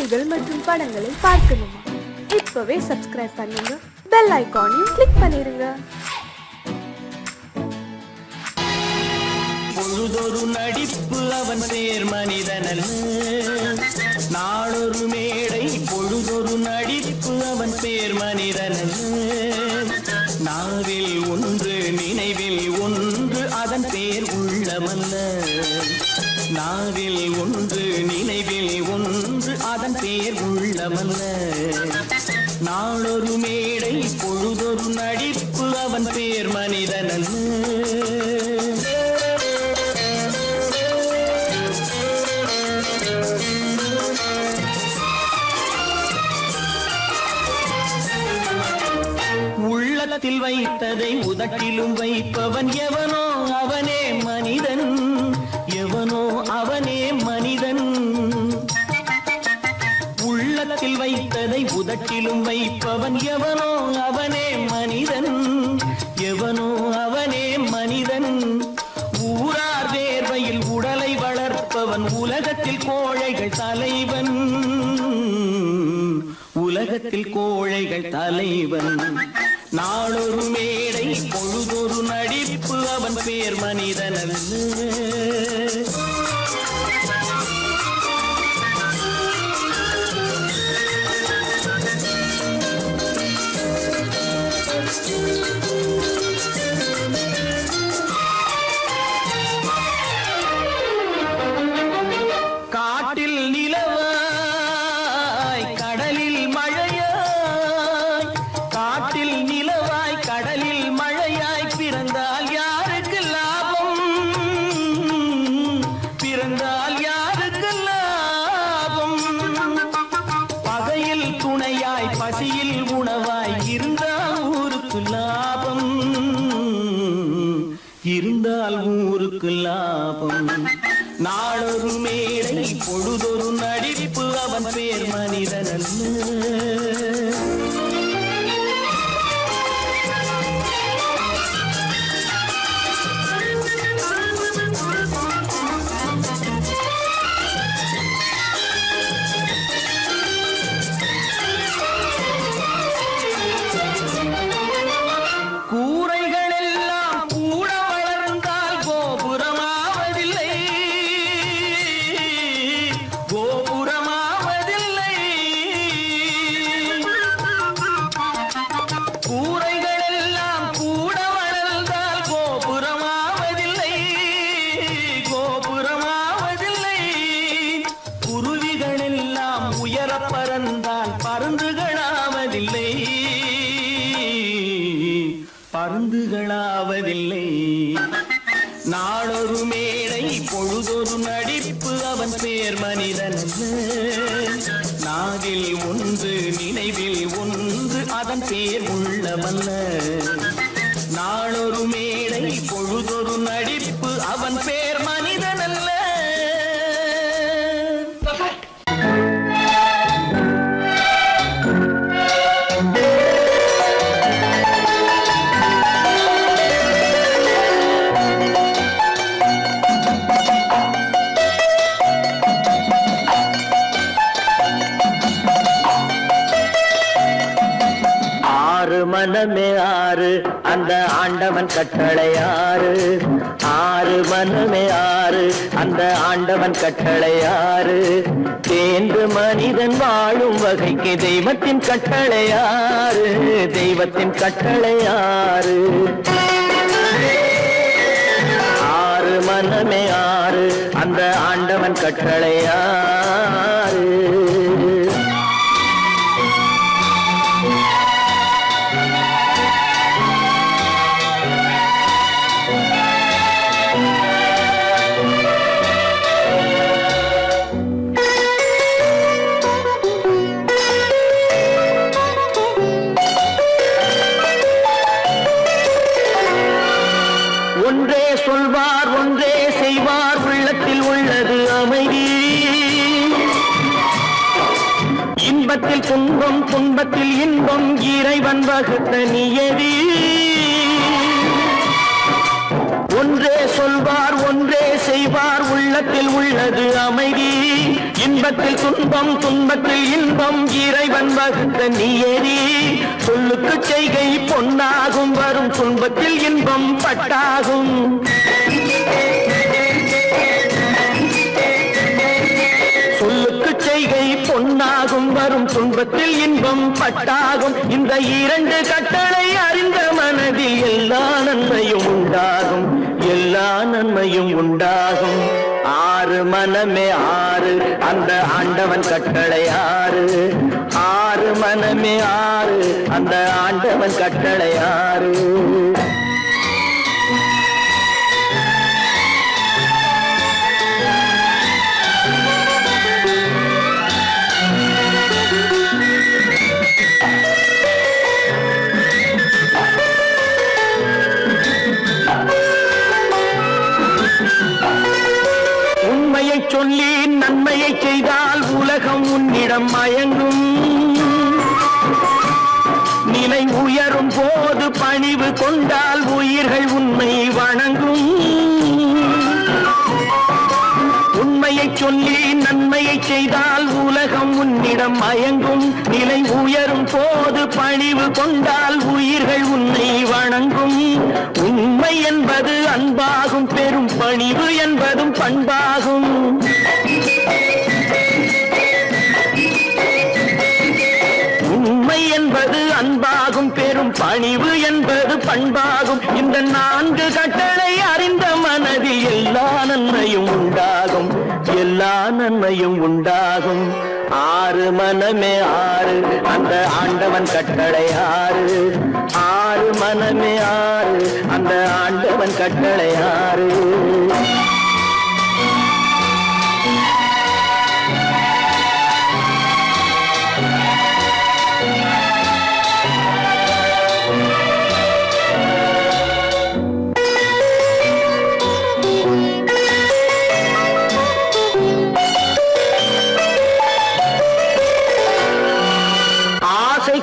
பாடல்கள் மற்றும் படங்களை பார்க்கணுமா? இப்பவே சப்ஸ்கிரைப் பண்ணுங்க, பெல் ஐகானையும் கிளிக் பண்ணிருங்க. பொழுதொரு நடிப்பு அவன் பேர் மனிதனல்ல, நாளொரு மேடை பொழுதொரு நடிப்பு அவன் பேர் மனிதனல்ல. நாவில் ஒன்று நினைவில் ஒன்று அதன் பேர் உள்ளமல்ல. நாவில் ஒன்று நினைவில் ஒன்று அதன் பேர் உள்ளமல்ல. நாளொரு மேடை பொழுதொரு நடிப்பு அவன் பேர் மனிதனல்ல. உள்ளத்தில் வைத்ததை உதட்டிலும் வைப்பவன் எவனோ அவனே மனிதன், எவனோ அவனே மனிதன். உள்ளத்தில் வைத்ததை உதட்டிலும் வைப்பவன் எவனோ அவனே மனிதன், எவனோ அவனே மனிதன். ஊரார் வேர்வையில் உடலை வளர்ப்பவன் உலகத்தில் கோழைகள் தலைவன், உலகத்தில் கோழைகள் தலைவன். நாளொரு மேடை பொழுதொரு நடிப்பு அவன் பேர் மனிதனல்ல. காட்டில் நிலவாய் கடலில் மழையாய், காட்டில் நிலவாய் கடலில் மழையாய் பிறந்தால் யாருக்கு லாபம், பிறந்தால் யாருக்கு லாபம். பகையில் துணையாய் பசியில் உணவாய் இருந்தால் ஊருக்கு லாபம், இருந்தால் ஊருக்கு லாபம். நாளொரு மேடை பொழுதொரு நடிப்பு அவன் பேர் மனிதனல்ல. பறந்தால் பருந்துகளாவதில்லை, பருந்துகளாவதில்லை. நாளொரு மேடை பொழுதொரு நடிப்பு அவன் பேர் மனிதனல்ல. நாவில் ஒன்று நினைவில் ஒன்று அதன் பேர் உள்ளமல்ல. நாளொரு மேடை பொழுதொரு நடிப்பு அவன் பேர் மனிதனல்ல. மனமே ஆறு அந்த ஆண்டவன் கட்டளை ஆறு, ஆறு மனமே ஆறு அந்த ஆண்டவன் கட்டளை ஆறு. தேர்ந்து மனிதன் வாழும் வகைக்கு தெய்வத்தின் கட்டளை ஆறு, தெய்வத்தின் கட்டளை ஆறு. ஆறு மனமே ஆறு அந்த ஆண்டவன் கட்டளை ஆறு. ஒன்றே சொல்வார் ஒன்றே செய்வார், உள்ளத்தில் உள்ளது அமைதி. இன்பத்தில் துன்பம் துன்பத்தில் இன்பம் இறைவன் வகுத்த நியதி. ஒன்றே சொல்வார் ஒன்றே செய்வார், உள்ளத்தில் உள்ளது அமைதி. இன்பத்தில் துன்பம் துன்பத்தில் இன்பம் இறைவன் வகுத்த நீயேறி சொல்லுக்கு செய்கை பொன்னாகும் வரும் துன்பத்தில் இன்பம் பட்டாகும் சொல்லுக்கு செய்கை பொன்னாகும் வரும் துன்பத்தில் இன்பம் பட்டாகும் இந்த இரண்டு கட்டளை அறிந்த மனதில் எல்லா நன்மையும் உண்டாகும் எல்லா நன்மையும் உண்டாகும் ஆறு மனமே ஆறு அந்த ஆண்டவன் கட்டளை ஆறு ஆறு மனமே ஆறு அந்த ஆண்டவன் கட்டளை ஆறு சொல்லி நன்மையை செய்தால் உலகம் உன்னிடம் மயங்கும் நிலை உயரும் போது பணிவு கொண்டால் உயிர்கள் உன்னை வணங்கும் உண்மையை சொல்லி நன்மையை செய்தால் உலகம் உன்னிடம் மயங்கும் நிலை உயரும் போது பணிவு கொண்டால் உயிர்கள் உன்னை வணங்கும் உண்மை என்பது அன்பாகும் பெரும் பணிவு என்பதும் பண்பாகும் உண்மை என்பது அன்பாகும் பெரும் பணிவு என்பது பண்பாகும் இந்த நான்கு கட்டளை அறிந்த மனதில் எல்லா நன்மையும் உண்டாகும் எல்லா நன்மையும் உண்டாகும் ஆறு மனமே ஆறு அந்த ஆண்டவன் கட்டளை ஆறு ஆறு மனமே ஆறு அந்த ஆண்டவன் கட்டளை ஆறு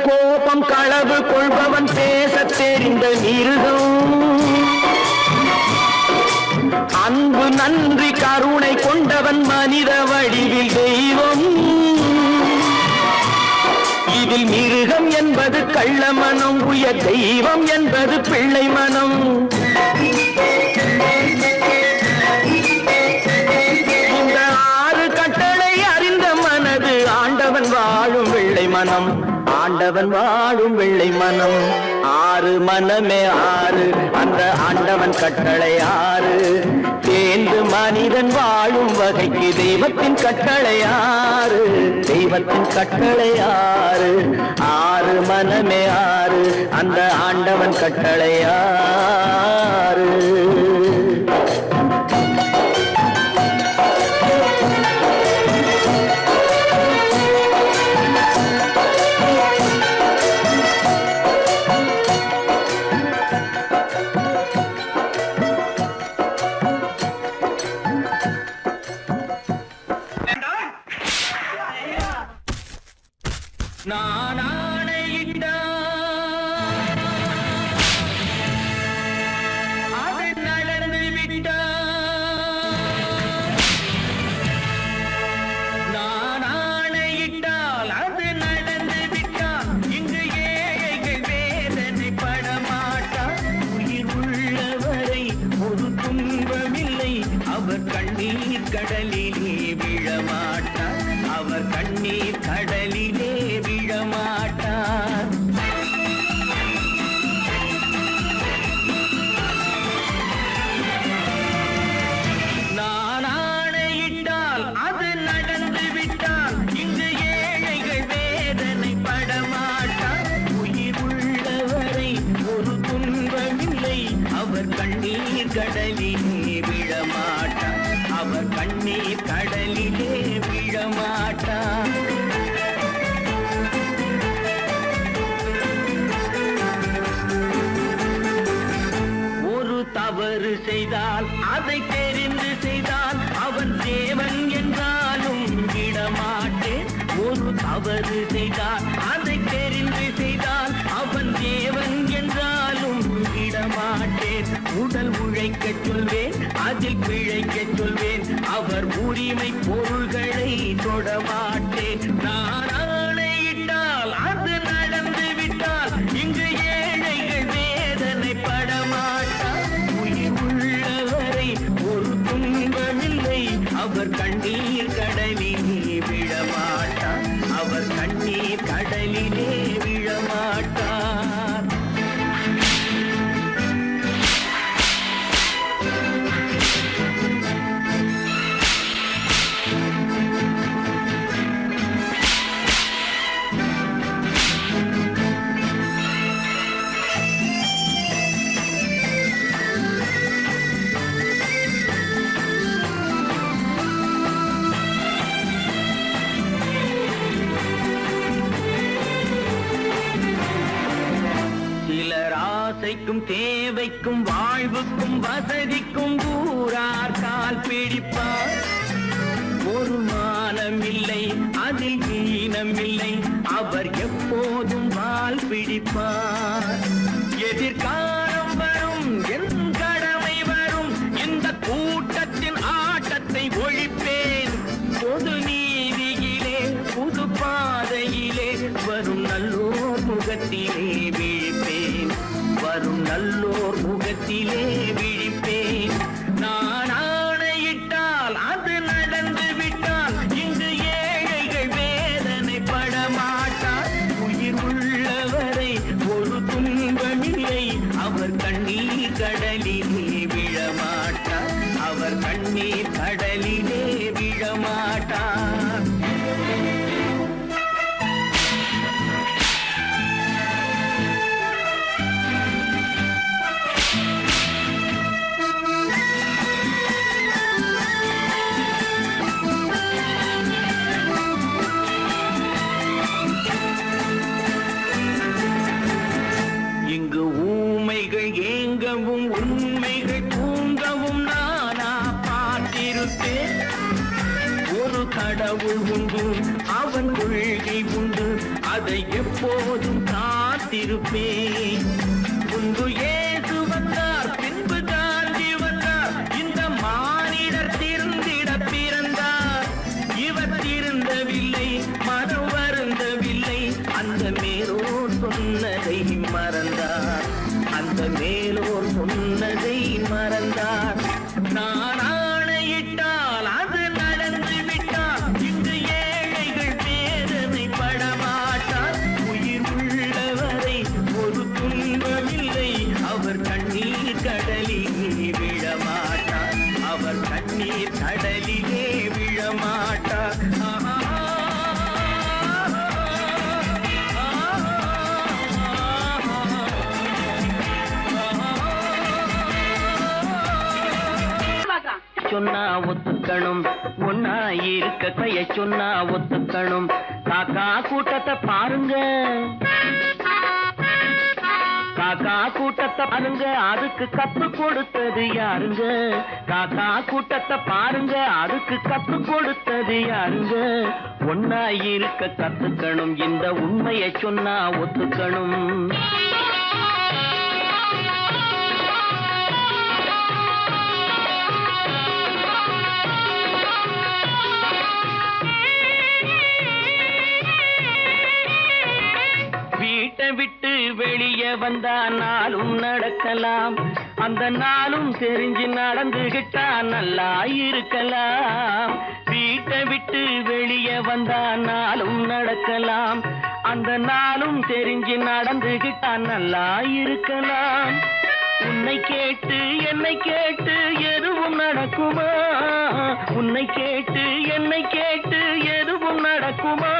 கோபம் களவு கொள்பவன் பேச தெரிந்த மிருகம் அன்பு நன்றி கருணை கொண்டவன் மனித வடிவில் தெய்வம் இதில் மிருகம் என்பது கள்ள மனம் உயர் தெய்வம் என்பது பிள்ளை மனம் இந்த ஆறு கட்டளை அறிந்த மனது ஆண்டவன் வாழும் வெள்ளை மனம் ஆண்டவன் வாழும் வெள்ளை மனம் ஆறு மனமே ஆறு அந்த ஆண்டவன் கட்டளை ஆறு தேர்ந்து மனிதன் வாழும் வகைக்கு தெய்வத்தின் கட்டளை ஆறு தெய்வத்தின் கட்டளை ஆறு ஆறு மனமே ஆறு அந்த ஆண்டவன் கட்டளை ஆறு நான் ஆணையிட்டால் அது நடந்து விட்டால் நான் ஆணையிட்டால் அது நடந்து விட்டால் இங்கு ஏழைகள் வேதனை படமாட்டார் உயிர் உள்ளவரை ஒரு துன்பமில்லை அவர் கண்ணீர் கடலிலே விழமாட்டார் அவர் கண்ணீர் கடலிலே விழமாட்டார் நான் ஆணையிட்டால் அது நடந்து விட்டால் இங்கு ஏழைகள் வேதனை படமாட்டார் உயிர் உள்ளவரை ஒரு துன்பமில்லை அவர் கண்ணீர் கடலிலே விழமாட்டார் அவர் கண்ணீர் கடலிலே விழமாட்டார் தவறு செய்தால் அதை தெரிந்து செய்தால் அவன் தேவன் என்றாலும் விடமாட்டேன் ஒரு தவறு செய்தால் அதை தெரிந்து செய்தால் அவன் தேவன் என்றாலும் விடமாட்டேன் உடல் உழைக்க சொல்வேன் அதில் பிழைக்க சொல்வேன். அவர் உரிமை பொருள்களை தொடமாட்டேன். நான் ஆணையிட்டால் அது நடந்து விட்டால் இங்கு ஏழைகள் வேதனை படமாட்டார். உயிர் உள்ளவரை ஒரு துன்பமில்லை. அவர் கண்ணீர் கடலிலே விழமாட்டார். அவர் கண்ணீர் கடலிலே விழமாட்டார். ஆசைக்கும் தேவைக்கும் வாழ்வுக்கும் வசதிக்கும் ஊரார் கால் பிடிப்பார். ஒரு மானம் இல்லை, அதில் ஈனம் இல்லை. அவர் எப்போதும் வால் பிடிப்பார். எதிர்காலம் வரும், என் கடமை வரும். இந்த கூட்டத்தின் ஆட்டத்தை ஒழிப்பேன். பொது நீதியிலே புது பாதையிலே வரும் நல்லோர் முகத்திலே விழிப்பேன். வரும் நல்லோர் முகத்திலே விழிப்பேன். நான் ஆணையிட்டால் அது நடந்து விட்டால் இங்கு ஏழைகள் வேதனை படமாட்டார். உயிர் உள்ளவரை ஒரு துன்பமில்லை. அவர் கண்ணீர் கடலிலே விழமாட்டார். அவர் கண்ணீர் கடலிலே விழமாட்டார். இங்கு ஊமைகள் ஏங்கவும் உண்மைகள் தூங்கவும் நானா பார்த்திருப்பேன். ஒரு கடவுள் உண்டு, அவன் கொள்கை உண்டு. அதை எப்போதும் காத்திருப்பேன். முன்பு இயேசு வந்தார், பின்பு காந்தி வந்தார். இந்த மானிடர் திருந்திட பிறந்தார். இவர் திருந்தவில்லை, மனம் வருந்தவில்லை. அந்த மேலோர் சொன்னதை மறந்தார். அந்த மேலோர் சொன்னதை மறந்தார். நான் ஆணையிட்டால் அது நடந்து விட்டால் இங்கு ஏழைகள் வேதனை படமாட்டார். உயிர் உள்ளவரை ஒரு துன்பமில்லை. அவர் கண்ணீர் கடலிலே விழமாட்டார். அவர் கண்ணீர் கடலிலே விழமாட்டார். சொன்னா ஒத்துக்கணும், ஒன்னா இருக்க கைய சொன்னா ஒத்துக்கணும். காக்கா கூட்டத்தை பாருங்க, காக்கா கூட்டத்தை பாருங்க. அதுக்கு கத்து கொடுத்தது யாருங்க? காக்கா கூட்டத்தை பாருங்க, அதுக்கு கத்து கொடுத்தது யாருங்க? ஒன்னா இருக்க கத்துக்கணும், இந்த உண்மையை சொன்னா ஒத்துக்கணும். வீட்டை விட்டு வெளியே வந்தா நாளும் நடக்கலாம். அந்த நாளும் தெரிஞ்சு நடந்துகிட்டா நல்லா இருக்கலாம். வீட்டை விட்டு வெளியே வந்தா நாளும் நடக்கலாம். அந்த நாளும் தெரிஞ்சு நடந்துகிட்டா நல்லா இருக்கலாம். உன்னை கேட்டு என்னை கேட்டு எதுவும் நடக்குமா? உன்னை கேட்டு என்னை கேட்டு எதுவும் நடக்குமா?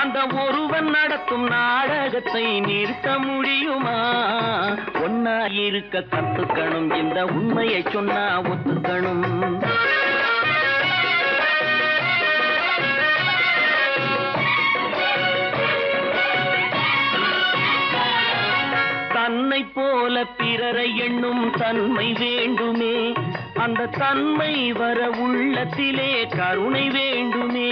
அந்த ஒருவன் நடத்தும் நாடகத்தை நிறுத்த முடியுமா? ஒன்னா இருக்க கத்துக்கணும், இந்த உண்மையை சொன்னா ஒத்துக்கணும். தன்னை போல பிறரை எண்ணும் தன்மை வேண்டுமே. அந்த தன்மை வர உள்ளத்திலே கருணை வேண்டுமே.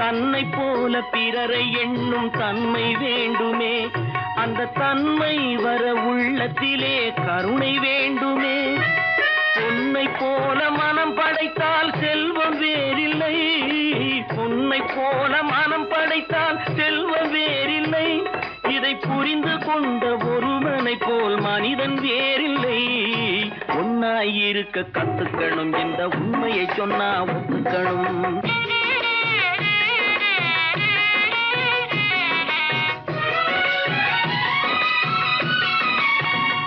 தன்னை போல பிறரை எண்ணும் தன்மை வேண்டுமே. அந்த தன்மை வர உள்ளத்திலே கருணை வேண்டுமே. பொன்னை போல மனம் படைத்தால் செல்வம் வேறில்லை, பொன்னை போல மனம் படைத்தால் செல்வம் வேறில்லை, இதை புரிந்து கொண்ட ஒருவனை போல் மனிதன் வேறில்லை. ஒன்னாயிருக்க கத்துக்கணும், இந்த உண்மையை சொன்னா ஒத்துக்கணும்.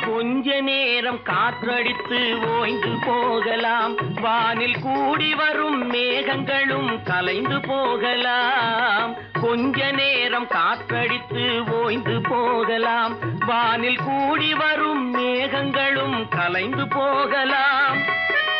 கொஞ்ச நேரம் காற்றடித்து ஓய்ந்து போகலாம், வானில் கூடி வரும் மேகங்களும் கலைந்து போகலாம். கொஞ்ச நேரம் காற்றடித்து ஓய்ந்து போகலாம், வானில் கூடி வரும் மேகங்களும் கலைந்து போகலாம்.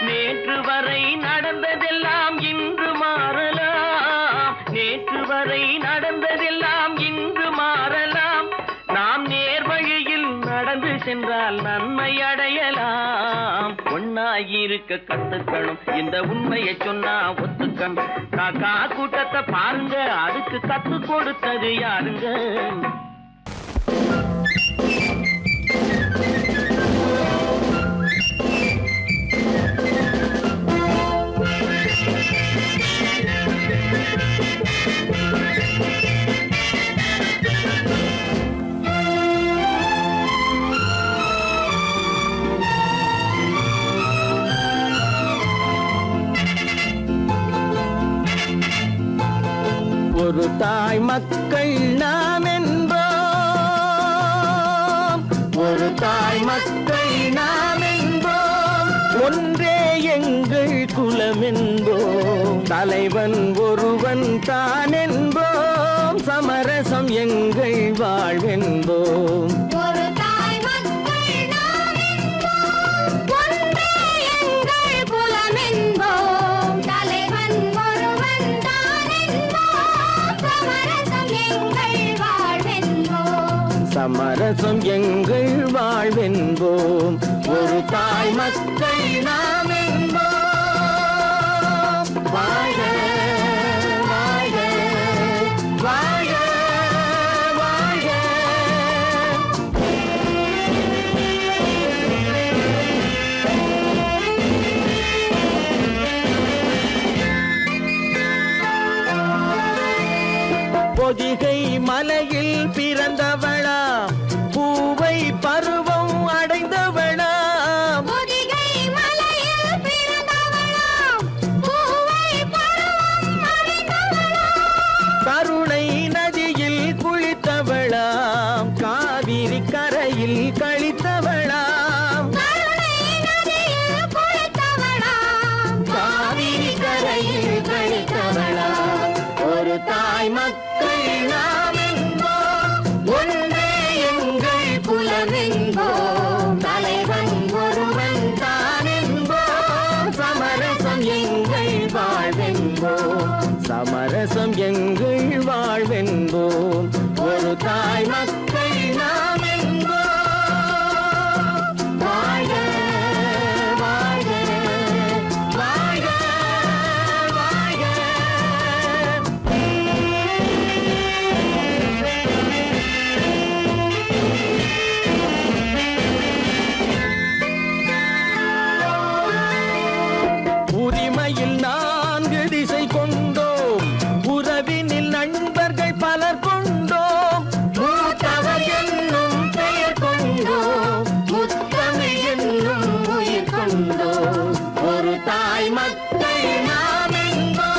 நேற்று வரை நடந்ததெல்லாம் இன்று மாறலாம், நேற்று வரை நடந்ததெல்லாம் இன்று மாறலாம். நாம் நேர்வழியில் நடந்து சென்றால் நன்மை அடையலாம். ஒன்னாயிருக்க கத்துக்கணும், இந்த உண்மையை சொன்னா ஒத்துக்கணும். காக்கா கூட்டத்தை பாருங்க, அதுக்கு கத்து கொடுத்தது யாருங்க? ஒரு தாய் மக்கள் நாம் என்போம், ஒரு தாய் மக்கள் நாம் என்போம், ஒன்றே எங்கள் குலம் என்போம், தலைவன் ஒருவன் தான் என்போம், சமரசம் எங்கள் வாழ்வென்போம். சமரசம் எங்கள் வாழ்வென்போம், ஒரு தாய் மக்கள் நாம் என்போம். வாழ்க வாழ்க வாழ்க வாழ்க. பொதிகை மலையில் பிறந்தவளா, பூவை பருவம் அடைந்தவளா, பொதிகை மலையில் பிறந்தவளா, பூவை பருவம் அடைந்தவளா, கருணை நதியில் குளித்தவளா, காவிரி கரையில் கழித்தவளா, கருணை நதியில் குளித்தவளா, காவிரி கரையில் கழித்தவளா. ஒரு தாய் மக்கள் நாம் என்போம், ஒன்றே எங்கள் குலம் என்போம், தலைவன் ஒருவன் தான் என்போம், சமரசம் எங்கள் வாழ்வென்போம், சமரசம் எங்கள் வாழ்வென்போம், ஒரு தாய் மக்கள் நாம் என்போம். வாழ்க வாழ்க வாழ்க வாழ்க. உரிமையில் 4 திசை கொண்டோம், உறவினில் நண்பர்கள் பலர் கொண்டோம், மூத்தவர் என்னும் பெயர் கொண்டோம், முத்தமிழ் என்னும் உயிர் கொண்டோம், ஒரு தாய் மக்கள் நாம் என்போம்.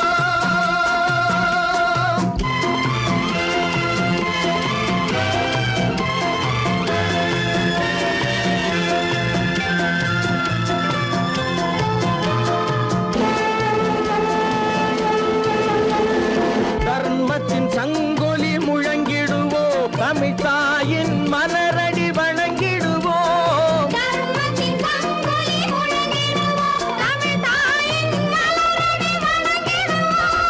தர்மத்தின் சங்கொலி முழங்கிடுவோம், தமிழ் தாயின் மலரடி வணங்கிடுவோம், தர்மத்தின் சங்கொலி முழங்கிடுவோம், தமிழ் தாயின் மலரடி வணங்கிடுவோம்,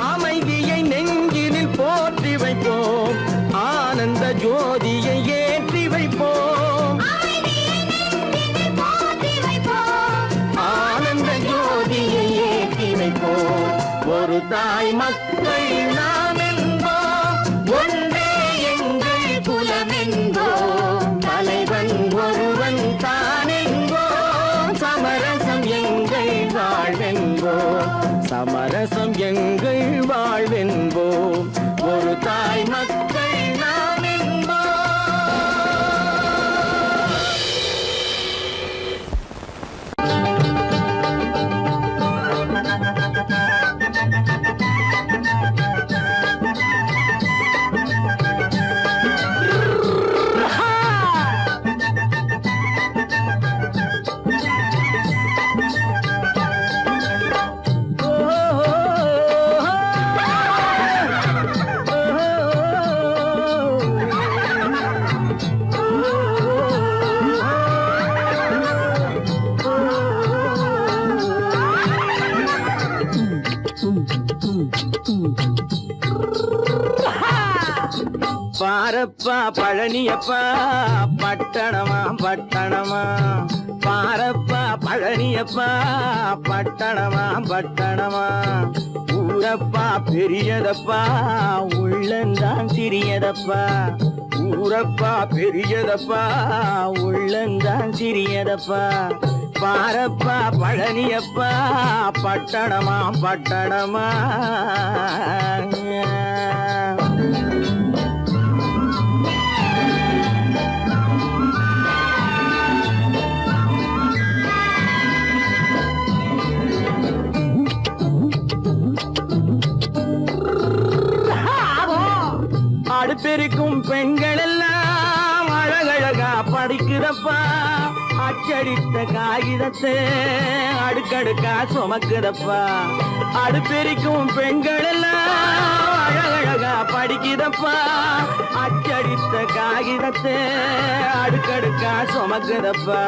அமைதியை நெஞ்சினில் போற்றி வைப்போம், ஆனந்த ஜோதியை ஏற்றி வைப்போம், அமைதியை நெஞ்சினில் போற்றி வைப்போம், ஆனந்த ஜோதியை ஏற்றி வைப்போம், ஒரு தாய் மக்கள் நாம் என்போம், ஒன்றே எங்கள் குலம் என்போம், தலைவன் ஒருவன் தான் என்போம், சமரசம் தாய் மக்கள் நாம் என்போம். பாரப்பா பழனியப்பா பட்டணமா பட்டணமா, பாரப்பா பழனியப்பா பட்டணமா பட்டணமா, ஊரப்பா பெரியதப்பா உள்ளந்தான் சிறியதப்பா, ஊரப்பா பெரியதப்பா உள்ளந்தான் சிறியதப்பா, பாரப்பா பழனியப்பா பட்டணமா பட்டணமா. அடுப்பெருக்கும் பெண்கள் எல்லாம் அழகழகா படிக்குதப்பா, அச்சடித்த காகிதத்தை அடுக்கடுக்கா சுமக்குதப்பா, அடுப்பெருக்கும் பெண்கள் எல்லாம் அழகழகா படிக்குதப்பா, அச்சடித்த காகிதத்தை அடுக்கடுக்கா சுமக்குதப்பா,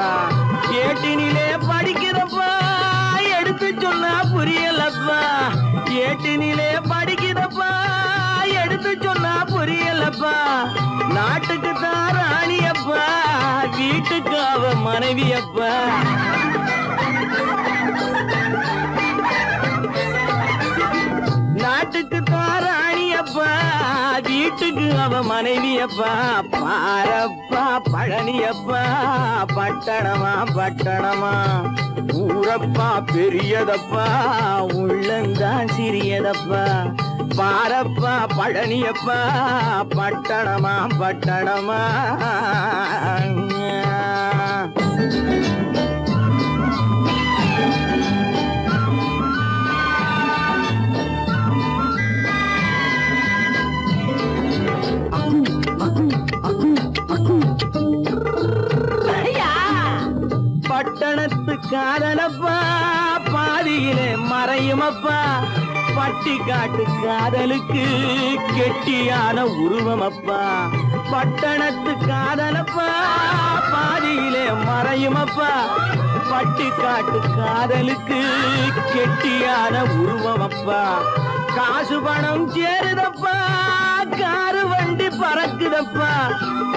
ஏட்டினிலே படிக்குதப்பா எடுத்து சொன்னா புரியலப்பா, ஏட்டினிலே படிக்குதப்பா எடுத்து சொன்னா புரியலப்பா, நாட்டுக்கு தான் ராணியப்பா வீட்டுக்கு அவ மனைவியப்பா, நாட்டுக்கு தான் ராணியப்பா வீட்டுக்கு அவ மனைவியப்பா, பாரப்பா பழனியப்பா பட்டணமா பட்டணமா, ஊரப்பா பெரியதப்பா உள்ளந்தான் சிறியதப்பா, பாரப்பா பழனியப்பா பட்டணமா பட்டணமா. பட்டணத்து காதலப்பா பாதியிலே மறையுமப்பா, பட்டி காட்டு காதலுக்கு கெட்டியான உருவமப்பா, பட்டணத்து காதலப்பா பாதியிலே மறையுமப்பா, பட்டி காட்டு காதலுக்கு கெட்டியான உருவமப்பா, காசு பணம் சேருதப்பா காரு வண்டி பறக்குதப்பா,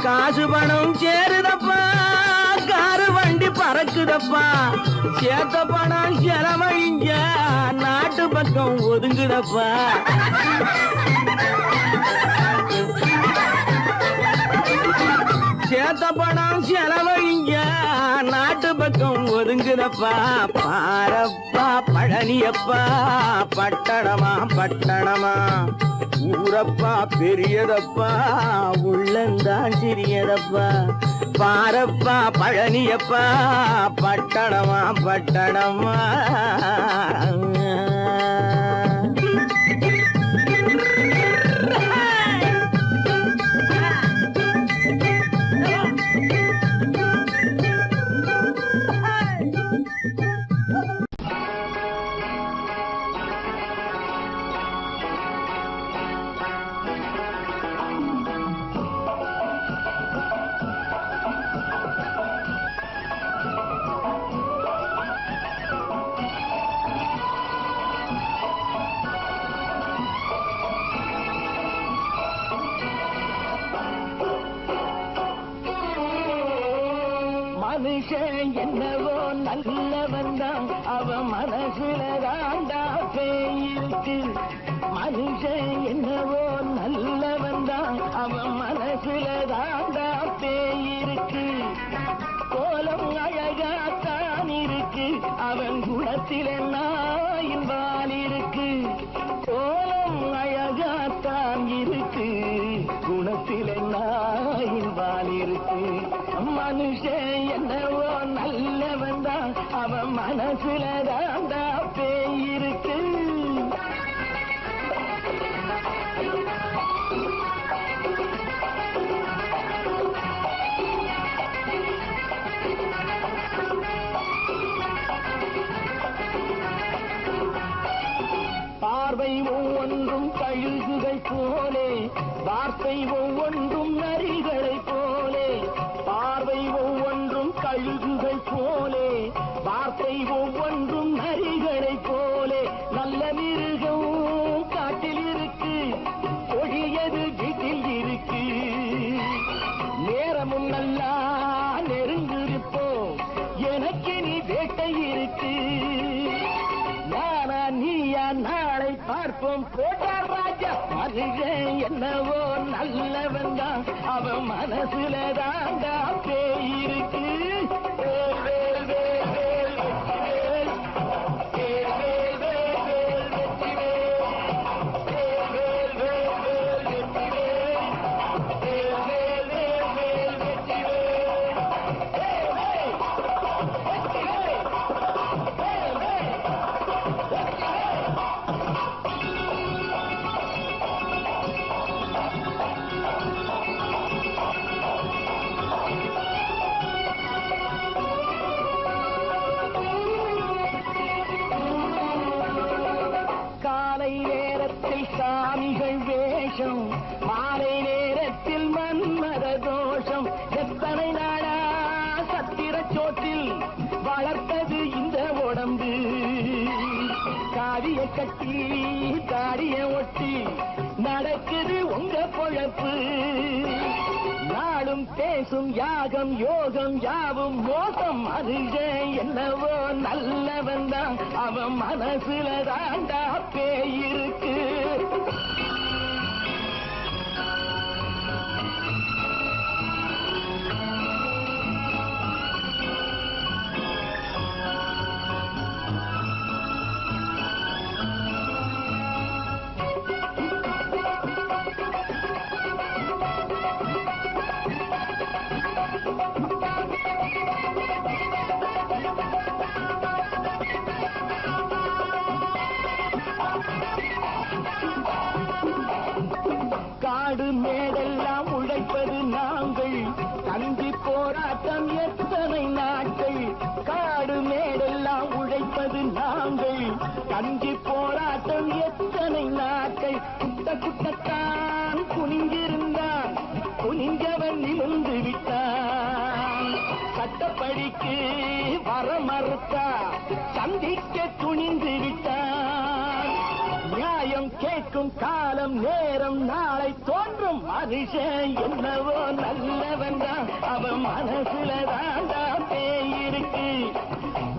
காசு பணம் சேருதப்பா காரு வண்டி பறக்குதப்பா, சேத்த பணம் செலவழிஞ்ச நாட்டு பக்கம் ஒதுங்குதப்பா, சேத்த பணம் செலவழிஞ்ச நாட்டு பக்கம் ஒதுங்குதப்பா, பாரப்பா பழனியப்பா பட்டணமா பட்டணமா, ஊரப்பா பெரியதப்பா உள்ளந்தான் சிறியதப்பா, பாரப்பா பழனியப்பா பட்டணமா பட்டணமா. மனுஷன் என்னவோ நல்லவன் தான், அவன் மனசுல தாண்டா பேயிருக்கு, மனுஷன் என்னவோ நல்லவன் தான், அவன் மனசுல தாண்டா பேயிருக்கு, கோலம் அழகாத்தான் இருக்கு, அவன் குணத்தில நாயின் வால் இருக்கு, கோலம் அழகாத்தான் இருக்கு இருக்கு, குணத்தில நாயின் வால் இருக்கு. மனுஷன் என்னவோ நல்லவன் தான், அவன் மனசுல தாண்டா பேய் இருக்கு. பார்வை ஒவ்வொன்றும் கழுகுகள் போலே, வார்த்தை ஒவ்வொன்றும் நரிகளை போலே. பார்வை ஒவ்வொன்றும் கழுகுகள் போலே, வார்த்தை ஒவ்வொன்றும் நரிகளை போலே. நல்ல மிருகம் காட்டில் இருக்கு, கொடியது வீட்டில் இருக்கு. நேரமும் நல்லா நெருங்கிருப்போம், எனக்கு நீ வேட்டை இருக்கு. நானா நீயா நாளை பார்ப்போம், போட்டார் ராஜா. மனுஷன் என்னவோ நல்லவன் தான், அவன் மனசுல தாண்டா பேய் இருக்கு. வேல், வேல், வேல், வேல், வெற்றிவேல். வேல், வேல், வேல், வேல், வெற்றிவேல். வேல், வேல், வேல், வேல், வெற்றிவேல். வேல், வேல், வேல், வேல், வெற்றிவேல். வேல், வேல், வெற்றிவேல். வேல், வேல். காலை நேரத்தில் சாமிகள் வேஷம், மாலை நேரத்தில் மன்மத தோஷம். எத்தனை நாளா சத்திர சோற்றில் வளர்த்தது இந்த உடம்பு. காவிய கட்டி தாடிய ஒட்டி நடக்குது உங்க பொழப்பு. நாளும் பேசும் யாகம் யோகம் யாவும் மோசம். மனுஷன் என்னவோ நல்லவன் தான், அவன் மனசுல தாண்டா பேய் இருக்கு. காடு மேடெல்லாம் உழைப்பது நாங்கள், கஞ்சி போராட்டம் எத்தனை நாட்கள். காடு மேடெல்லாம் உழைப்பது நாங்கள், கஞ்சி போராட்டம் எத்தனை நாட்கள். குட்ட குட்டத்தான் குனிஞ்சிருந்தான், குனிஞ்சவன் நிமிர்ந்து விட்டான். சட்டப்படிக்கு வர மறுத்தா, சந்திக்க துணிந்து விட்டான். நியாயம் கேட்கும் காலம் நேரம் நாளை தோன்றும். மனுஷன் என்னவோ நல்லவன் தான், அவன் மனசுல தாண்டா பேய் இருக்கு.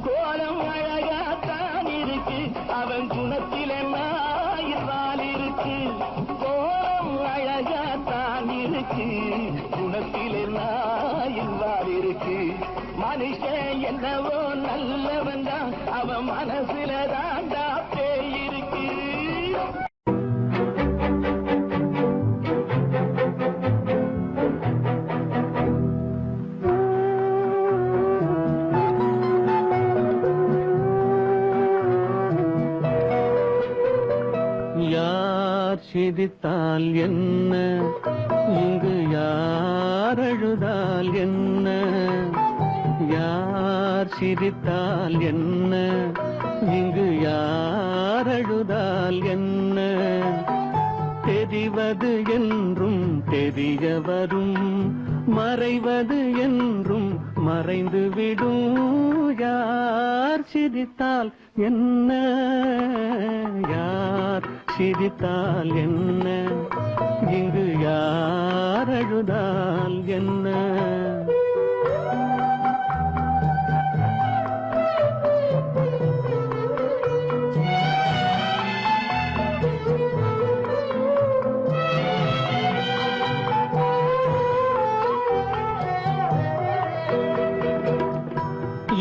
கோலம் அழகாத்தான் இருக்கு, அவன் குணத்தில நாயிரால் இருக்கு. கோலம் அழகாத்தான் இருக்கு, குணத்தில நாயிரால் இருக்கு. மனுஷன் என்னவோ நல்லவன் தான், அவன் மனசுல தாண்டா பேய் இருக்கு. யார் சிரித்தால் என்ன, இங்கு யார் அழுதால் என்ன. யார் சிரித்தால் என்ன, இங்கு யார் அழுதால் என்ன. தெரிவது என்றும் தெரிய வரும், மறைவது என்றும் மறைந்துவிடும். யார் சிரித்தால் என்ன, யார் சிரித்தால் என்ன, இங்கு யார் அழுதால் என்ன.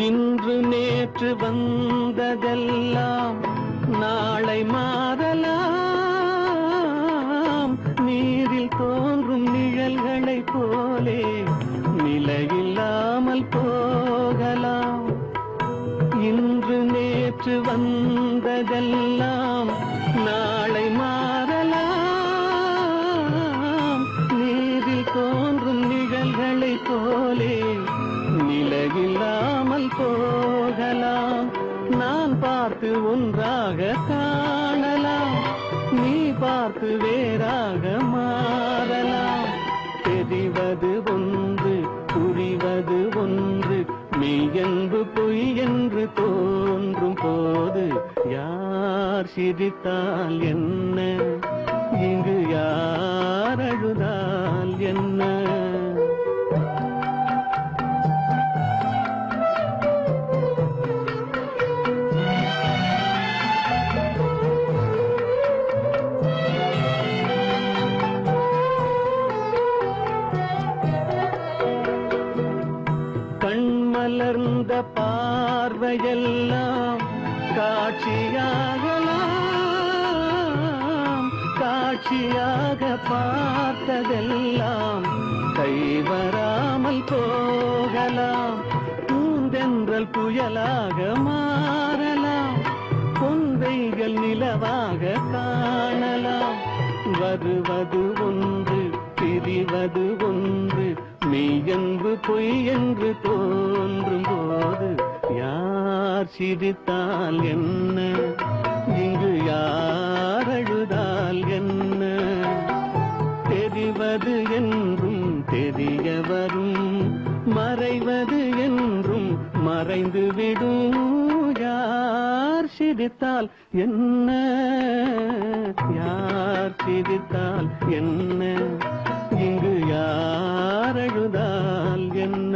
இன்று நேற்று வந்ததெல்லாம் நாளை மாறலாம், நீரில் தோன்றும் நிழல்களைப் போலே நிலையில்லாமல் போகலாம். இன்று நேற்று வந்ததெல்லாம் நாளை மாறலாம். நீரில் தோன்றும் நிழல்களைப் போலே நிலையில்லாமல் போகலாம். நான் பார்த்து ஒன்றாக காணலாம், நீ பார்த்து வேறாக மாறலாம். தெரிவது ஒன்று, புரிவது ஒன்று, மெய்யென்பு பொய் என்று தோன்றும் போது யார் சிரித்தால் என்ன, இங்கு யார் அழுதால் என்ன? கண்மலர்ந்த பார்வையெல்லாம் காட்சியாகலாம். காட்சியாக பார்த்ததெல்லாம் கைவராமல் போகலாம். பூந்தென்றல் புயலாக மாறலாம், பொந்தைகள் நிலவாக காணலாம். வருவது ஒன்று, பிரிவது ஒன்று, மெய்யென்பு பொய் என்று தோன்றும் போது யார் சிரித்தால் என்ன, இங்கு யார் அழுதால் என்ன? தெரிவது என்றும் தெரிய வரும், மறைவது என்றும் மறைந்துவிடும். யார் சிரித்தால் என்ன, யார் சிரித்தால் என்ன, இங்கு யார் அழுதால் என்ன?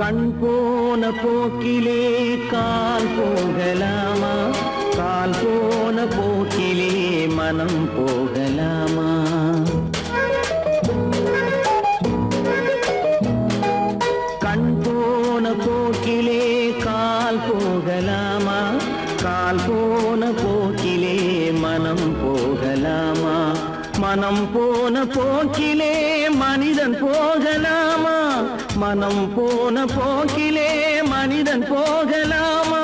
கண் போன போக்கிலே கால் போகலாமா, கால் போன போக்கிலே மனம் போகலாமா? கண் போன போக்கிலே கால் போகலாமா, கால் போன போக்கிலே மனம் போகலாமா? மனம் போன போக்கிலே மனிதன் போகலாமா, மனம் போன போக்கிலே மனிதன் போகலாமா?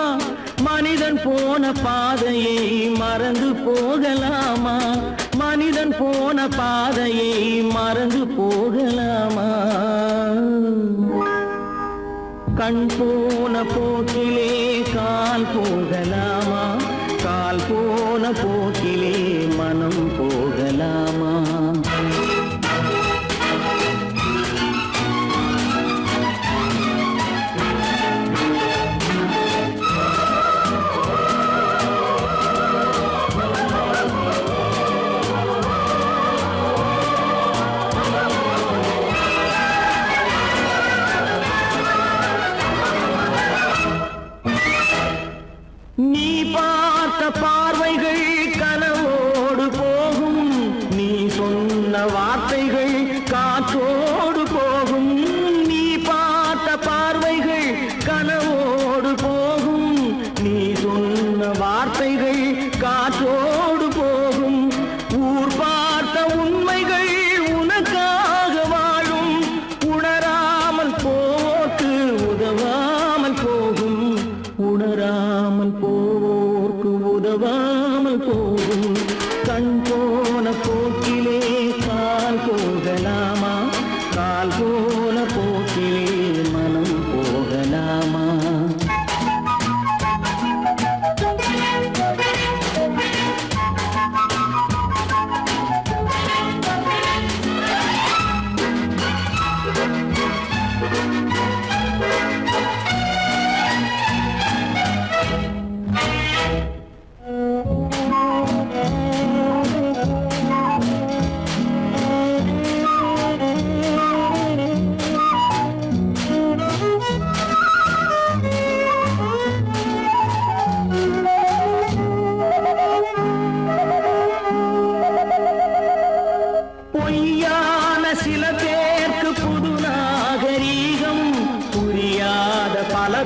மனிதன் போன பாதையை மறந்து போகலாமா, மனிதன் போன பாதையை மறந்து போகலாமா? கண் போன போக்கிலே கால் போகலாமா, கால் போன போக்கிலே மனம் போகலாமா? நீ பார்த்த பார்வைகள் கனவோடு போகும், நீ சொன்ன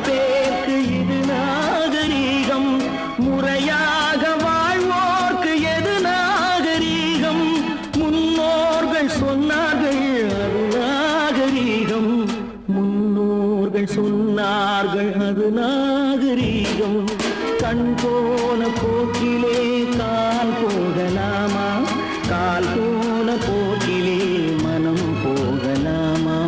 பேருக்கு இது நாகரீகம், முறையாக வாழ்வோர்க்கு எது நாகரீகம்? முன்னோர்கள் சொன்னார்கள் அது நாகரீகம், முன்னோர்கள் சொன்னார்கள் அது நாகரீகம். கண் போன போக்கிலே கால் போகலாமா, கால் போன போக்கிலே மனம் போகலாமா?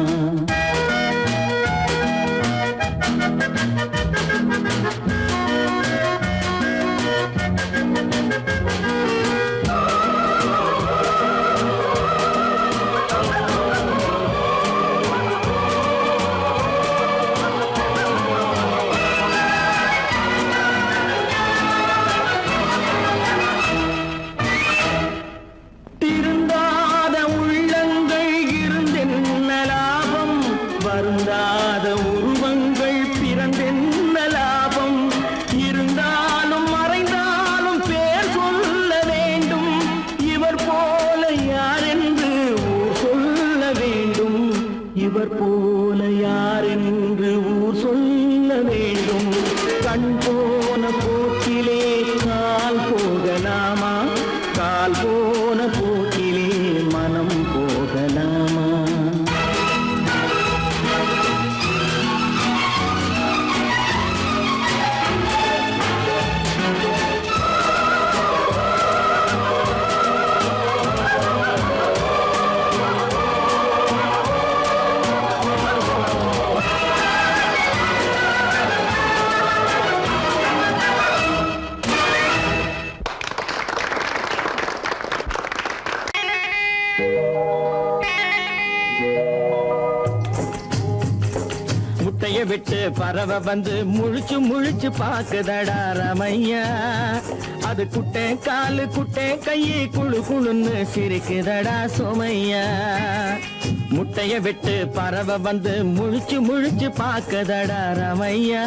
திருந்தாத உள்ளங்கள் இருந்தென்ன லாபம், வருந்தாத உருவங்கள் பிறந்தென்ன லாபம்? இருந்தாலும் மறைந்தாலும் பேர் சொல்ல வேண்டும், இவர் போல யார் என்று ஊர் சொல்ல வேண்டும், இவர் போல யார் என்று ஊர் சொல்ல வேண்டும். கண் போன போக்கிலே கால் போகலாமா, கால் போன போக்கிலே மனம் போகலாமா? முட்டைய விட்டு பறவை வந்து முழிச்சு முழிச்சு பாக்குதடா ரமையா, அது குட்டை காலு குட்டை கையை குழு குழுன்னு சிரிக்குதடா சோமையா. முட்டைய விட்டு பறவை வந்து முழிச்சு முழிச்சு பாக்குதடா ரமையா,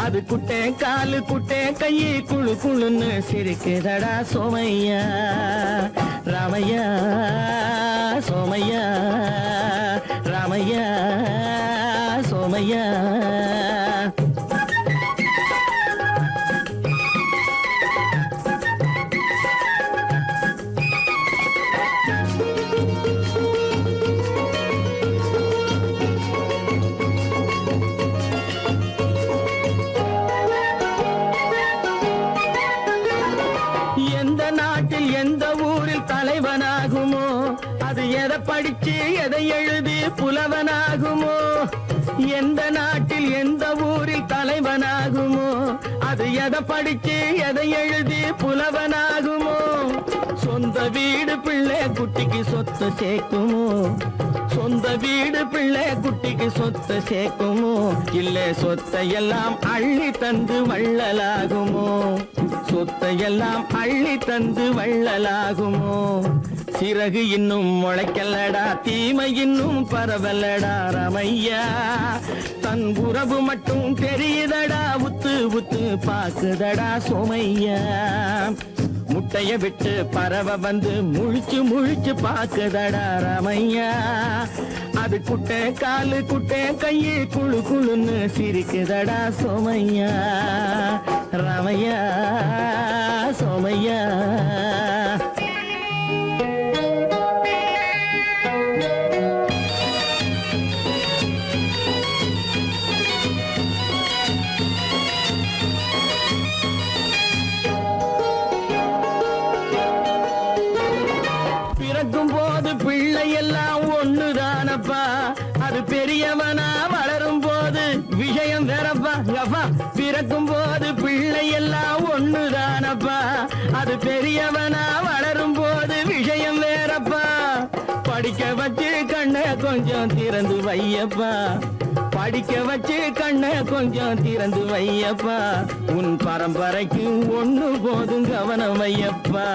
அது குட்டை காலு குட்டை கையை குழு குழுன்னு சிரிக்குதடா சோமையா. ராமையா சோமையா, ராமையா சோமையா. எந்த நாட்டில் எந்த ஊரில் தலைவனாகுமோ, அது எதை படிச்சு எதை எழுதி புலவனாகுமோ? எந்த நாட்டில் எந்த ஊரில் தலைவனாகுமோ, அது எதை படிச்சு எதை எழுதி புலவனாகுமோ? சொந்த வீடு பிள்ளை குட்டிக்கு சொத்து சேர்க்குமோ, சொந்த வீடு பிள்ளை குட்டிக்கு சொத்து சேர்க்குமோ? இல்ல சொத்தையெல்லாம் அள்ளி தந்து வள்ளலாகுமோ, சொத்தையெல்லாம் அள்ளி தந்து வள்ளலாகுமோ? சிறகு இன்னும் முளைக்கல்லடா, தீமை இன்னும் பரவலடா ரமையா, தன் உறவு மட்டும் தெரியுதடா, உத்து உத்து பாக்குதடா சோமையா. முட்டைய விட்டு பறவை வந்து முழிச்சு முழிச்சு பாக்குதடா ரமையா, அது குட்டை காலு குட்டை கையை குழு குழுன்னு சிரிக்குதடா சோமையா. ரமையா சோமையா. பிறக்கும் போது பிள்ளை எல்லாம் ஒண்ணுதானப்பா, அது பெரியவனா வளரும் போது விஷயம் வேறப்பா. அப்பா பிறக்கும் போது பிள்ளை எல்லாம் ஒண்ணுதானப்பா, அது பெரியவனா வளரும் போது விஷயம் வேறப்பா. படிக்க வச்சு கண்ணை கொஞ்சம் திறந்து வையப்பா, படிக்க வச்சு கண்ணை கொஞ்சம் திறந்து வையப்பா. உன் பரம்பரைக்கு ஒண்ணு போதும் கவனம் வையப்பா,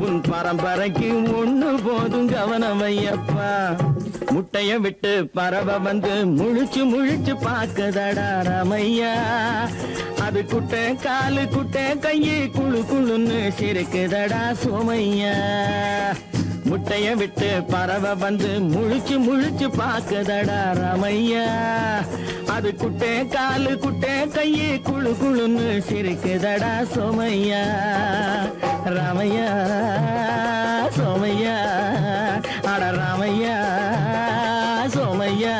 உன் பரம்பரைக்கு ஒண்ணு போதும் கவனம் வையப்பா. முட்டைய விட்டு பறவை வந்து முழிச்சு முழிச்சு பாக்குதடா ரமையா, அது குட்டை காலு குட்டை கையை குழு குழுன்னு சிரிக்குதடா சோமையா. முட்டைய விட்டு பறவை வந்து முழிச்சு முழிச்சு பாக்குதடா ராமையா. அது குட்டே காலு குட்டே கையே குழு குழுன்னு சிரிக்குதடா சோமையா. ராமையா சோமையா அட ராமையா சோமையா.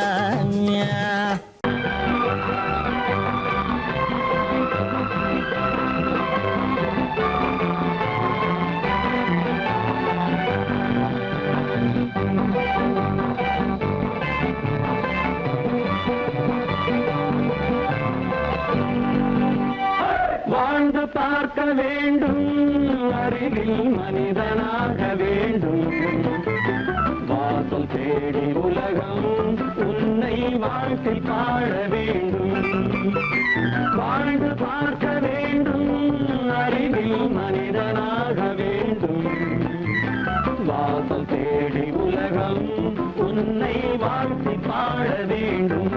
வாழ்ந்து பார்க்க வேண்டும், அறிவில் மனிதனாக வேண்டும். வாசல் தேடி உலகம் உன்னை வாழ்த்தி பாட வேண்டும். வாழ்ந்து பார்க்க வேண்டும், அறிவில் மனிதனாக வேண்டும். வாசல் தேடி உலகம் உன்னை வாழ்த்தி பாட வேண்டும்.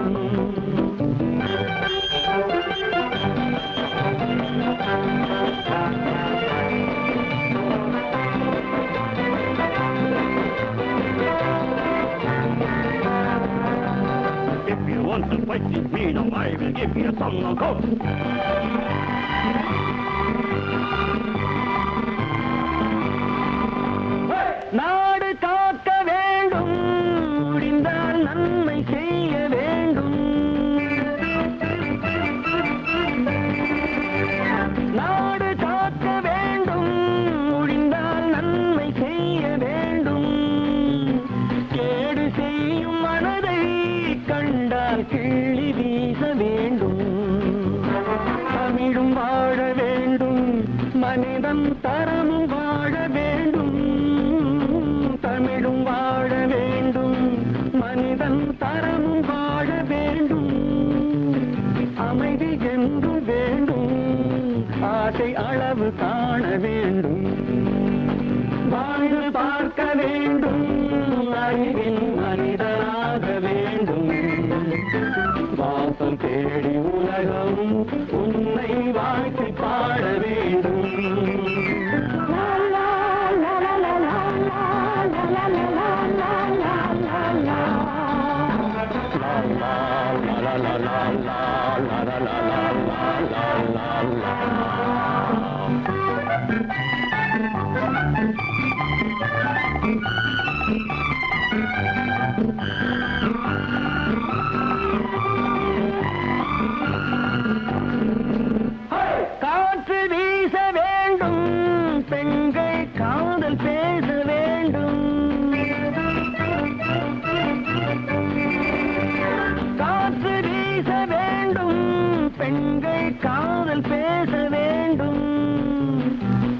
If you want to fight with me, now I will give you some knockout. நாடு காக்க வேண்டும், முடிந்தால் நன்மை செய்ய வேண்டும். நாடு காக்க வேண்டும், முடிந்தால் நன்மை செய்ய வேண்டும். கேடு செய்யும் மனதை கண்டால் கிள்ளி வீச வேண்டும். தமிழும் வாழ வேண்டும், மனிதன் தரமும் வாழ வேண்டும். தமிழும் வாழ வேண்டும், மனிதன் தரமும் வாழ வேண்டும். அமைதி என்று வேண்டும், ஆசை அளவு காண வேண்டும். வாழ்ந்து பார்க்க வேண்டும், அறிவில் மனிதனாக வேண்டும். வாசம் தேடி உலகம் உன்னை வாழ்த்தி பாட வேண்டும். காற்று வீச வேண்டும், பெண்கள் காதல் பேச வேண்டும். காற்று வீச வேண்டும், பெண்கள் காதல் பேச வேண்டும்.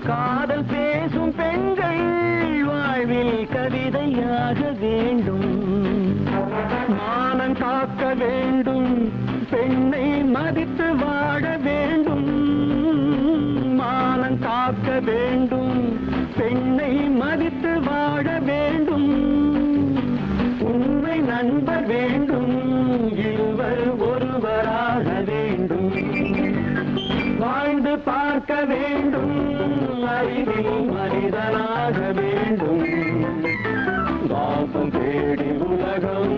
காதல் பேசும் பெண்கள் வாழ்வில் கவிதையாக வேண்டும். மானம் காக்க வேண்டும், பெண்ணை மதித்து வாழ வேண்டும். மானம் காக்க வேண்டும், பெண்ணை மதித்து வாழ வேண்டும். உண்மை நண்பர் வேண்டும், இருவர் ஒருவராக வேண்டும். வாழ்ந்து பார்க்க வேண்டும், அறிவில் மனிதனாக வேண்டும். வாசம் தேடி உலகம்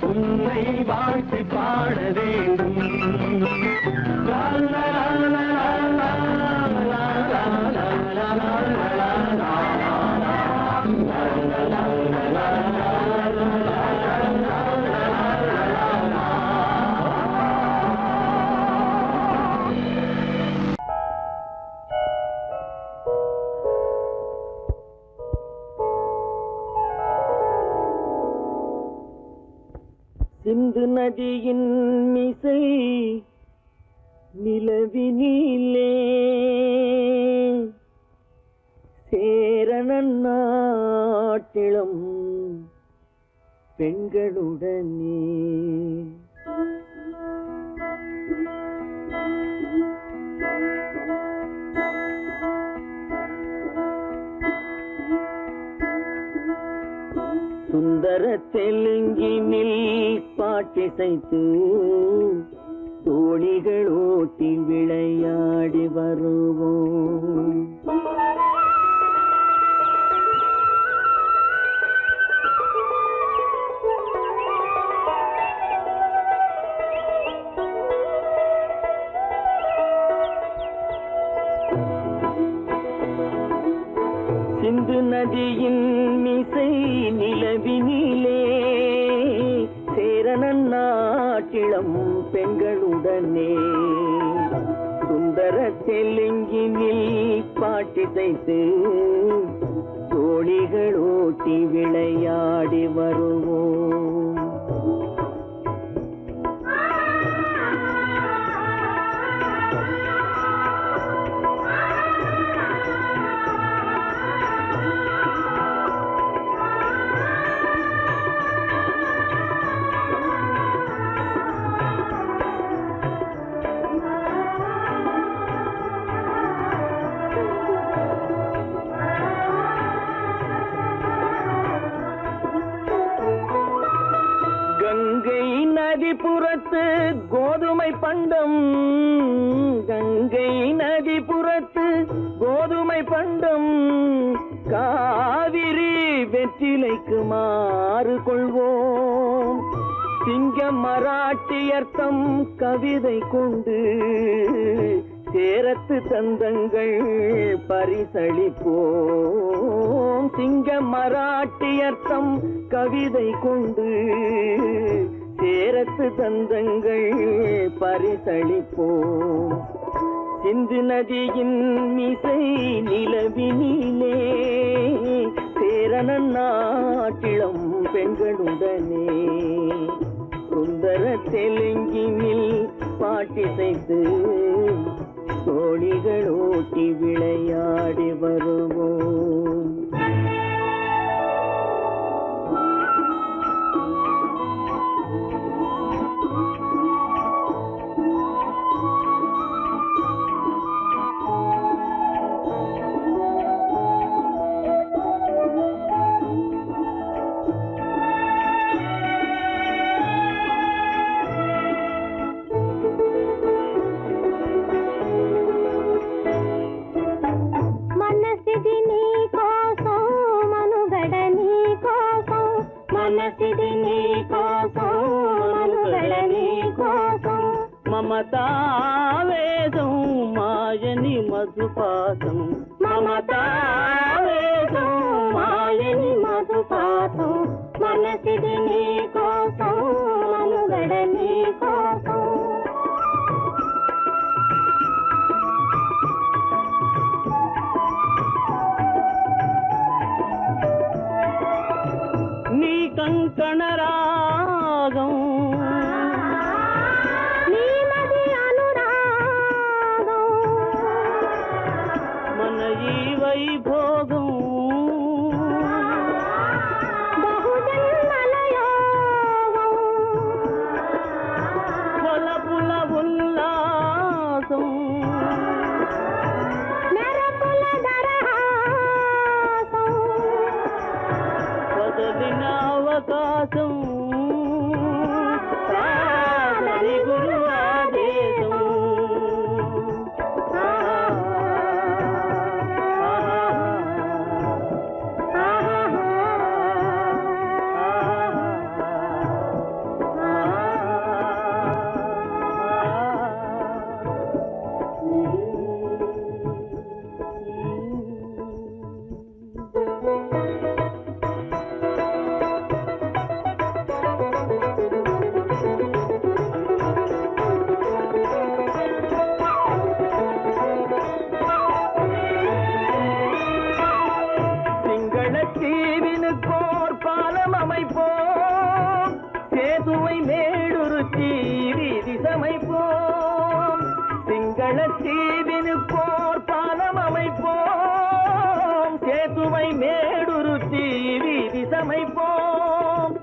உன்னை வாழ்த்தி பாட வேண்டும். லா லா லா லா லா லா லா லா லா லா. சிந்து நதியின் மிசை நிலவினிலே சேரணன் நாட்டிலும் பெண்களுடனே சுந்தர தெலுங்கினில் பாட்டிசைத்து தோணிகள் ஓட்டி விளையாடி வருவோம். நதியின் மிசை நிலவினிலே சேரணன் நாட்டிளம் பெண்களுடனே சுந்தர தெலுங்கினில் பாட்டிசைத்து தோழிகள் ஓட்டி விளையாடி வருவோம். நதிபுறத்து கோதுமை பண்டம், கங்கை நதிபுறத்து கோதுமை பண்டம், காவிரி வெற்றிலைக்கு மாறு கொள்வோம். சிங்க மராட்டியர்த்தம் கவிதை கொண்டு சேரத்து தந்தங்கள் பரிசளிப்போம். சிங்க மராட்டியர்த்தம் கவிதை கொண்டு சேரத்து தந்தங்கள் பரிசளிப்போம். சிந்து நதியின் மிசை நிலவினிலே சேரணன் நாட்டிளம் பெண்களுடனே சுந்தர தெலுங்கினில் பாட்டிசைத்து தோழிகள் ஓட்டி விளையாடி வருவோம். మనసిది నీ కోసం మనుగడ నీ కోసం మమతావేదం మాయని మధుపాసం, మమతావేదం మాయని మధుపాసం మనసిది నీ కోసం మనుగడ నీ కోసం. నీ కంకణ రాగం నీ నది అనురాగం మన ఈ వైభోగం బహుజన్మల యోగం వలపుల ఉల్లాసం మెరపుల దరహాసం వదలిన అవకాశం సాగని గురు ఆదేశం. சிங்களத்தீவினுக்கோர் பாலம் அமைப்போம், சேதுவை மேடுருத்தி வீதி சமைப்போம். சிங்களத்தீவினுக்கோர் பாலம் அமைப்போம், சேதுவை மேடுருத்தி வீதி சமைப்போம்.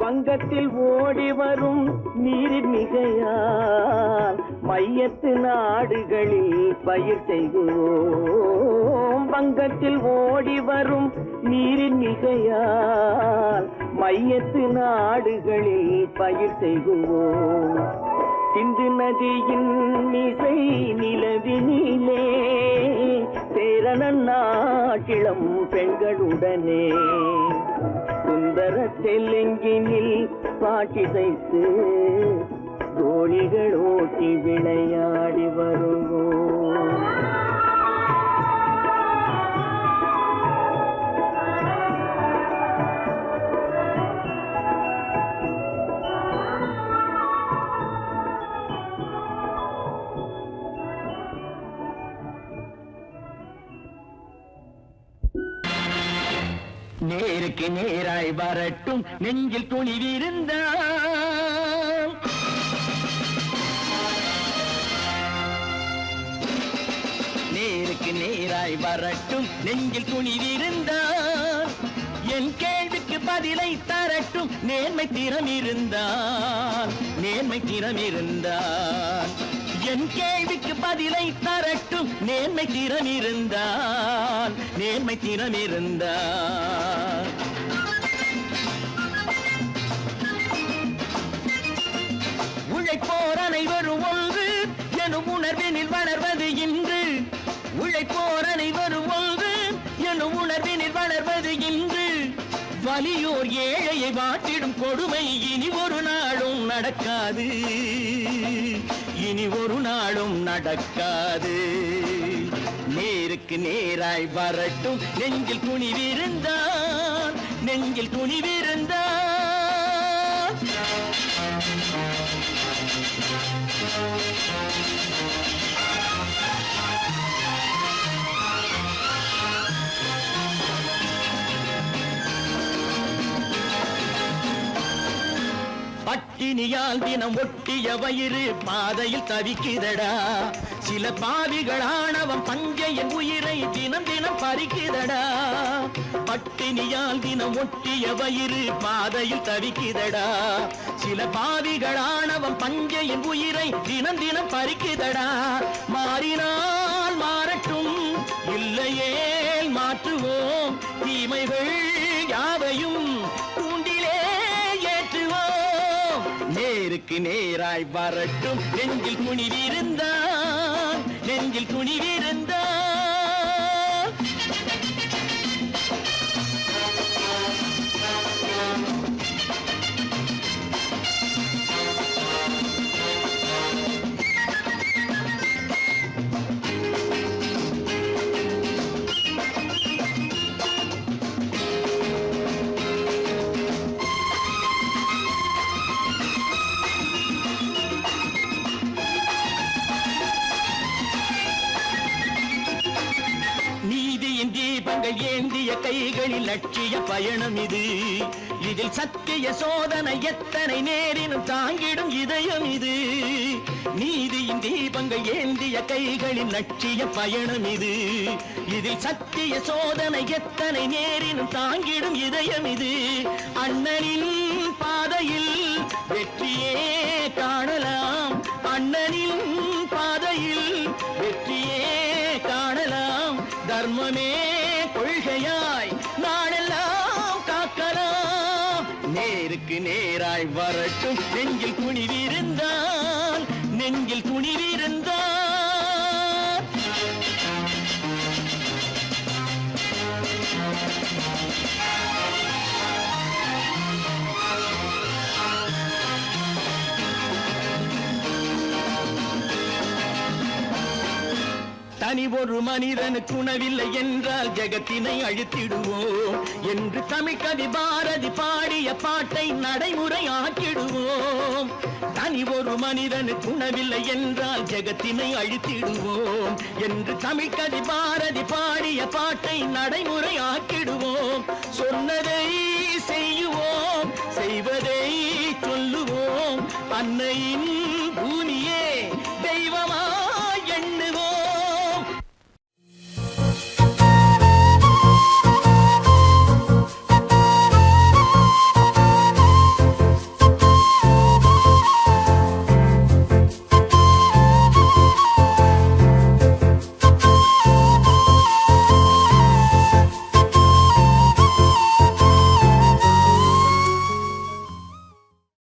வங்கத்தில் ஓடி வரும் நீரின் மிகையால் மையத்து நாடுகளில் பயிர் செய்கிறோம். வங்கத்தில் ஓடி வரும் நீரின் மிகையால் மையத்து நாடுகளில் பயிர் செய்கிறோம். சிந்து நதியின் மிசை நிலவினிலே சேரணன் நாட்டிளம் பெண்களுடனே சுந்தர தெலுங்கினில் பாட்டிசைத்து தோழிகள் ஓட்டி விளையாடி வருவோம். நேருக்கு நேராய் வரட்டும் நெஞ்சில் துணிவிருந்தால் நேருக்கு நேராய் வரட்டும் நெஞ்சில் துணிவிருந்தால் என் கேள்விக்கு பதிலை தரட்டும் நேர்மை திறம் இருந்தால் என் கேள்விக்கு பதிலை தரட்டும் நேர்மை திறம் இருந்தால் உழைப்போர் அனைவரும் ஒன்று எனும் உணர்வினில் வளர்வது இன்று உழைப்போர் அனைவரும் ஒன்று எனும் உணர்வினில் வளர்வது இன்று வலியோர் ஏழையை வாட்டிடும் கொடுமை இனி ஒரு நாளும் நடக்காது நேருக்கு நேராய் வரட்டும் நெஞ்சில் துணிவிருந்தால் பட்டினியால் தினம் ஒட்டிய வயிறு பாதையில் தவிக்குதடா சில பாவிகள் ஆணவம் பஞ்சையின் உயிரை தினம் தினம் பறிக்குதடா பட்டினியால் தினம் ஒட்டிய வயிறு பாதையில் தவிக்குதடா சில பாவிகள் ஆணவம் பஞ்சையின் உயிரை தினம் தினம் பறிக்குதடா மாறினால் மாறட்டும் இல்லையே மாற்றுவோம் தீமைகள் யாவையும் தூண்டிலே ஏற்றுவோம் நேருக்கு நேராய் வரட்டும் நெஞ்சில் துணிவிருந்தால் தீபங்கள் ஏந்திய கைகளில் லட்சிய பயணம் இதில் சத்திய சோதனை எத்தனை நேரினும் தாங்கிடும் இதயம் இது நீதியின் தீபங்கள் ஏந்திய கைகளில் லட்சிய பயணம் இதில் சத்திய சோதனை எத்தனை நேரினும் தாங்கிடும் இதயம் இது அண்ணனின் பாதையில் வெற்றியே காணலாம் அண்ணனின் பாதையில் வெற்றியே காணலாம் தர்மமே கொள்கையாய் நாளெல்லாம் காக்கலாம் நேருக்கு நேராய் வரட்டும் நெஞ்சில் துணிவிருந்தால் தனி ஒரு மனிதனுக்கு உணவில்லை என்றால் ஜெகத்தினை அழித்திடுவோம் என்று தமிழ் கவி பாரதி பாடிய பாட்டை நடைமுறையாக்கிடுவோம் தனி ஒரு மனிதனுக்கு உணவில்லை என்றால் ஜெகத்தினை அழித்திடுவோம் என்று தமிழ் கவி பாரதி பாடிய பாட்டை நடைமுறையாக்கிடுவோம் சொன்னதை செய்யுவோம் செய்வதை சொல்லுவோம் அன்னையின்